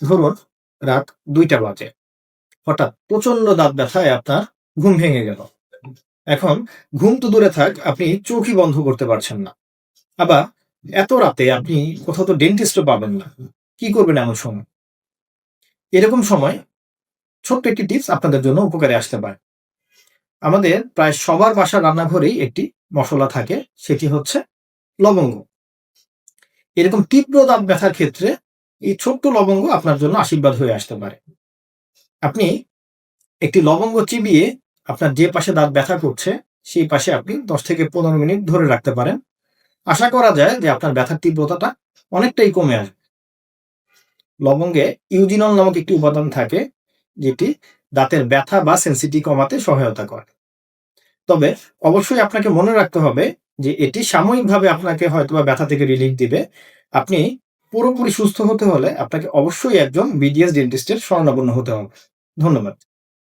ধরুন রাত ২টা বাজে। হঠাৎ প্রচন্ড দাঁত ব্যথায় আপনার ঘুম ভেঙে গেল। এখন ঘুম তো দূরে থাক, আপনি চোখই বন্ধ করতে পারছেন না। আবার এত রাতে আপনি কোথাও তো ডেন্টিস্টও পাবেন না। কি করবেন এমন সময়? এরকম সময় ছোট্ট একটি টিপস আপনাদের জন্য উপকারে আসতে পারে। আমাদের প্রায় সবার বাসার রান্নাঘরেই একটি মসলা থাকে, সেটি হচ্ছে লবঙ্গ। এরকম তীব্র দাঁত ব্যথার ক্ষেত্রে এই ছোট্ট লবঙ্গ আপনার জন্য আশীর্বাদ হয়ে আসতে পারে। আপনি একটি লবঙ্গ চিবিয়ে আপনার যে পাশে দাঁত ব্যথা করছে, সেই পাশে আপনি ১০ থেকে ১৫ মিনিট ধরে রাখতে পারেন। আশা করা যায় যে আপনার ব্যথার তীব্রতাটা অনেকটাই কমে আসবে। লবঙ্গে ইউজিনল নামক একটি উপাদান থাকে, যেটি দাঁতের ব্যথা বা সেনসিটি কমাতে সহায়তা করে। তবে অবশ্যই আপনাকে মনে রাখতে হবে যে এটি সাময়িকভাবে আপনাকে হয়তোবা ব্যথা থেকে রিলিফ দিবে। আপনি পুরোপুরি সুস্থ হতে হলে আপনাকে অবশ্যই একজন বিডিএস ডেন্টিস্টের শরণাপন্ন হতে হবে। ধন্যবাদ।